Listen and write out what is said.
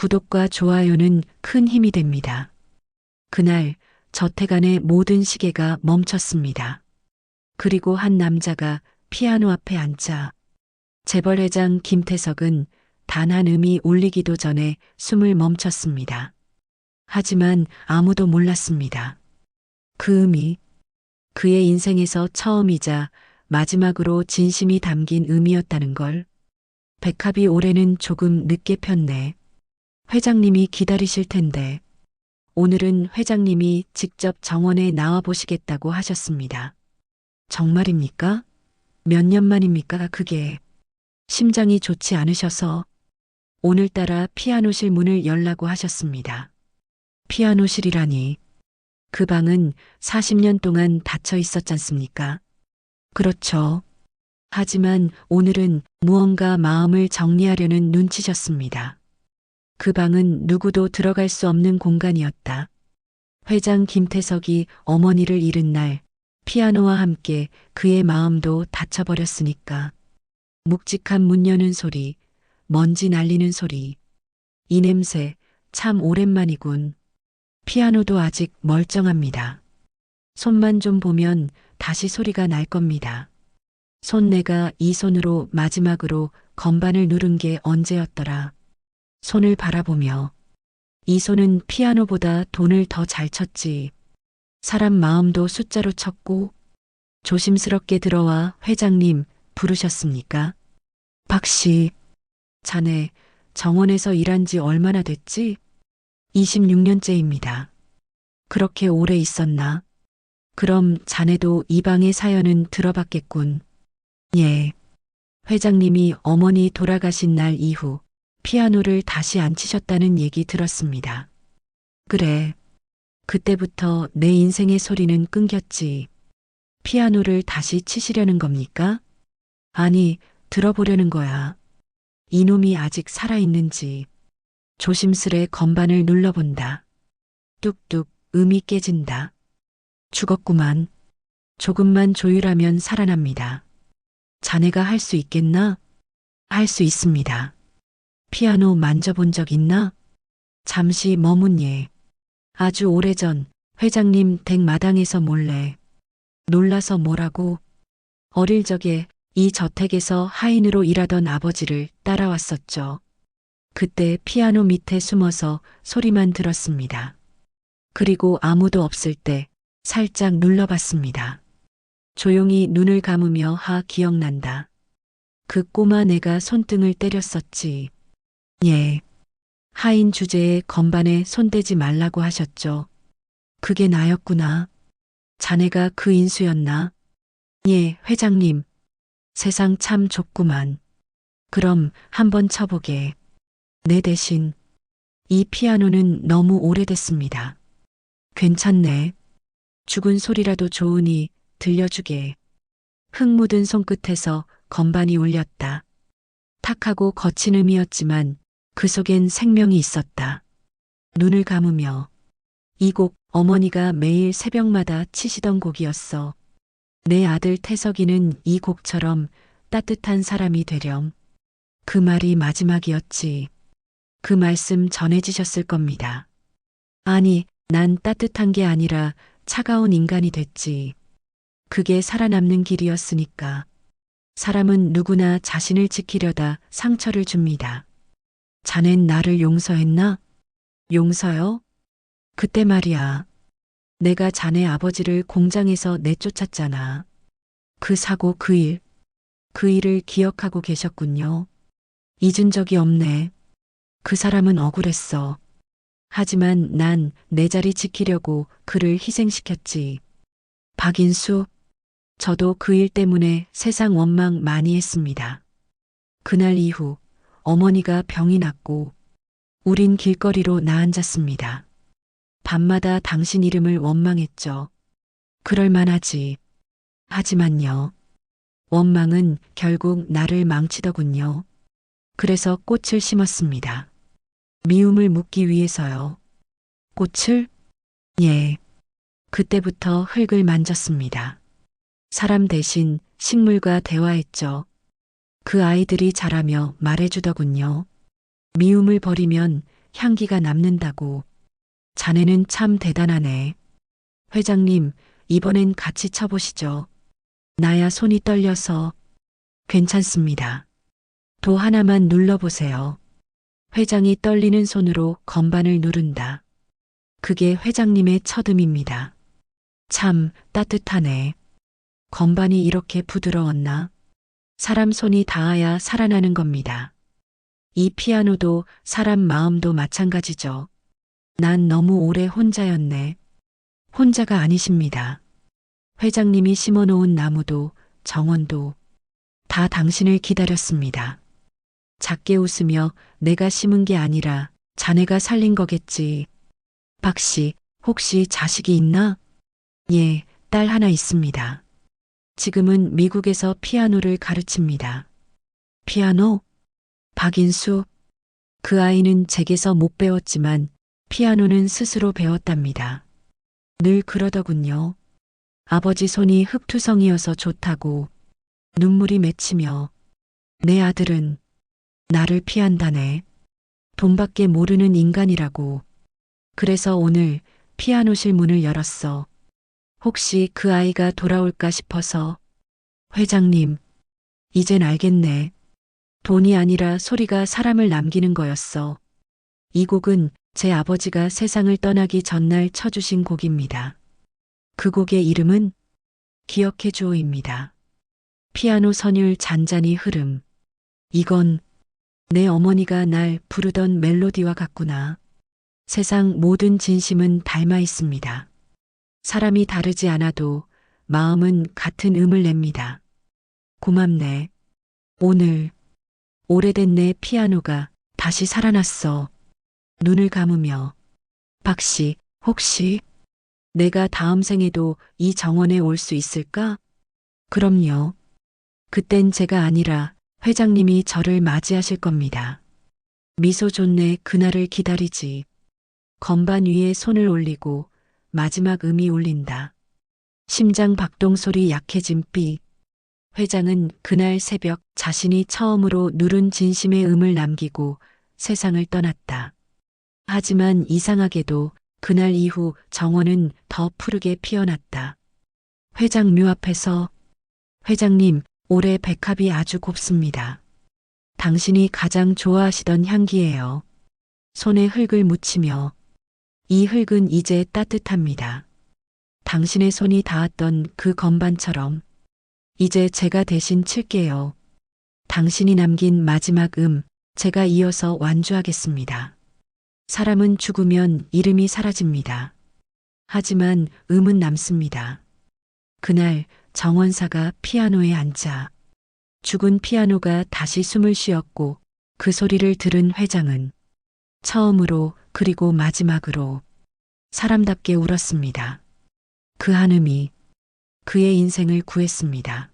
구독과 좋아요는 큰 힘이 됩니다. 그날 저택 안의 모든 시계가 멈췄습니다. 그리고 한 남자가 피아노 앞에 앉자 재벌회장 김태석은 단 한 음이 울리기도 전에 숨을 멈췄습니다. 하지만 아무도 몰랐습니다. 그 음이 그의 인생에서 처음이자 마지막으로 진심이 담긴 음이었다는 걸. 백합이 올해는 조금 늦게 폈네. 회장님이 기다리실 텐데. 오늘은 회장님이 직접 정원에 나와 보시겠다고 하셨습니다. 정말입니까? 몇 년 만입니까 그게? 심장이 좋지 않으셔서 오늘따라 피아노실 문을 열라고 하셨습니다. 피아노실이라니. 그 방은 40년 동안 닫혀 있었잖습니까? 그렇죠. 하지만 오늘은 무언가 마음을 정리하려는 눈치셨습니다. 그 방은 누구도 들어갈 수 없는 공간이었다. 회장 김태석이 어머니를 잃은 날 피아노와 함께 그의 마음도 닫혀버렸으니까. 묵직한 문 여는 소리, 먼지 날리는 소리. 이 냄새 참 오랜만이군. 피아노도 아직 멀쩡합니다. 손만 좀 보면 다시 소리가 날 겁니다. 내가 이 손으로 마지막으로 건반을 누른 게 언제였더라. 손을 바라보며 이 손은 피아노보다 돈을 더 잘 쳤지. 사람 마음도 숫자로 쳤고. 조심스럽게 들어와 회장님 부르셨습니까? 박씨, 자네 정원에서 일한 지 얼마나 됐지? 26년째입니다. 그렇게 오래 있었나? 그럼 자네도 이 방의 사연은 들어봤겠군. 예. 회장님이 어머니 돌아가신 날 이후 피아노를 다시 안 치셨다는 얘기 들었습니다. 그래. 그때부터 내 인생의 소리는 끊겼지. 피아노를 다시 치시려는 겁니까? 아니, 들어보려는 거야. 이놈이 아직 살아있는지. 조심스레 건반을 눌러본다. 뚝뚝 음이 깨진다. 죽었구만. 조금만 조율하면 살아납니다. 자네가 할 수 있겠나? 할 수 있습니다. 피아노 만져본 적 있나? 잠시 머문 예. 아주 오래전 회장님 댁 마당에서 몰래. 놀라서 뭐라고? 어릴 적에 이 저택에서 하인으로 일하던 아버지를 따라왔었죠. 그때 피아노 밑에 숨어서 소리만 들었습니다. 그리고 아무도 없을 때 살짝 눌러봤습니다. 조용히 눈을 감으며 기억난다. 그 꼬마 내가 손등을 때렸었지. 예. 하인 주제에 건반에 손대지 말라고 하셨죠. 그게 나였구나. 자네가 그 인수였나? 예, 회장님. 세상 참 좁구만. 그럼 한번 쳐보게. 내 대신. 이 피아노는 너무 오래됐습니다. 괜찮네. 죽은 소리라도 좋으니 들려주게. 흙 묻은 손끝에서 건반이 울렸다. 탁하고 거친 음이었지만 그 속엔 생명이 있었다. 눈을 감으며 이 곡 어머니가 매일 새벽마다 치시던 곡이었어. 내 아들 태석이는 이 곡처럼 따뜻한 사람이 되렴. 그 말이 마지막이었지. 그 말씀 전해지셨을 겁니다. 아니, 난 따뜻한 게 아니라 차가운 인간이 됐지. 그게 살아남는 길이었으니까. 사람은 누구나 자신을 지키려다 상처를 줍니다. 자넨 나를 용서했나? 용서요? 그때 말이야. 내가 자네 아버지를 공장에서 내쫓았잖아. 그 사고 그 일을 기억하고 계셨군요. 잊은 적이 없네. 그 사람은 억울했어. 하지만 난 내 자리 지키려고 그를 희생시켰지. 박인수, 저도 그 일 때문에 세상 원망 많이 했습니다. 그날 이후 어머니가 병이 났고 우린 길거리로 나앉았습니다. 밤마다 당신 이름을 원망했죠. 그럴 만하지. 하지만요. 원망은 결국 나를 망치더군요. 그래서 꽃을 심었습니다. 미움을 묻기 위해서요. 꽃을? 예. 그때부터 흙을 만졌습니다. 사람 대신 식물과 대화했죠. 그 아이들이 자라며 말해주더군요. 미움을 버리면 향기가 남는다고. 자네는 참 대단하네. 회장님, 이번엔 같이 쳐보시죠. 나야 손이 떨려서. 괜찮습니다. 도 하나만 눌러보세요. 회장이 떨리는 손으로 건반을 누른다. 그게 회장님의 첫음입니다. 참 따뜻하네. 건반이 이렇게 부드러웠나? 사람 손이 닿아야 살아나는 겁니다. 이 피아노도 사람 마음도 마찬가지죠. 난 너무 오래 혼자였네. 혼자가 아니십니다. 회장님이 심어놓은 나무도 정원도 다 당신을 기다렸습니다. 작게 웃으며 내가 심은 게 아니라 자네가 살린 거겠지. 박 씨, 혹시 자식이 있나? 예, 딸 하나 있습니다. 지금은 미국에서 피아노를 가르칩니다. 피아노? 박인수? 그 아이는 제게서 못 배웠지만 피아노는 스스로 배웠답니다. 늘 그러더군요. 아버지 손이 흙투성이어서 좋다고. 눈물이 맺히며 내 아들은 나를 피한다네. 돈밖에 모르는 인간이라고. 그래서 오늘 피아노실 문을 열었어. 혹시 그 아이가 돌아올까 싶어서. 회장님, 이젠 알겠네. 돈이 아니라 소리가 사람을 남기는 거였어. 이 곡은 제 아버지가 세상을 떠나기 전날 쳐주신 곡입니다. 그 곡의 이름은 기억해 주오입니다. 피아노 선율 잔잔히 흐름. 이건 내 어머니가 날 부르던 멜로디와 같구나. 세상 모든 진심은 닮아 있습니다. 사람이 다르지 않아도 마음은 같은 음을 냅니다. 고맙네. 오늘 오래된 내 피아노가 다시 살아났어. 눈을 감으며 박 씨, 혹시 내가 다음 생에도 이 정원에 올 수 있을까? 그럼요. 그땐 제가 아니라 회장님이 저를 맞이하실 겁니다. 미소 존내 그날을 기다리지. 건반 위에 손을 올리고 마지막 음이 울린다. 심장 박동 소리 약해진 삐. 회장은 그날 새벽 자신이 처음으로 누른 진심의 음을 남기고 세상을 떠났다. 하지만 이상하게도 그날 이후 정원은 더 푸르게 피어났다. 회장 묘 앞에서 회장님, 올해 백합이 아주 곱습니다. 당신이 가장 좋아하시던 향기예요. 손에 흙을 묻히며 이 흙은 이제 따뜻합니다. 당신의 손이 닿았던 그 건반처럼 이제 제가 대신 칠게요. 당신이 남긴 마지막 제가 이어서 완주하겠습니다. 사람은 죽으면 이름이 사라집니다. 하지만 음은 남습니다. 그날 정원사가 피아노에 앉아 죽은 피아노가 다시 숨을 쉬었고 그 소리를 들은 회장은 처음으로 그리고 마지막으로 사람답게 울었습니다. 그 한음이 그의 인생을 구했습니다.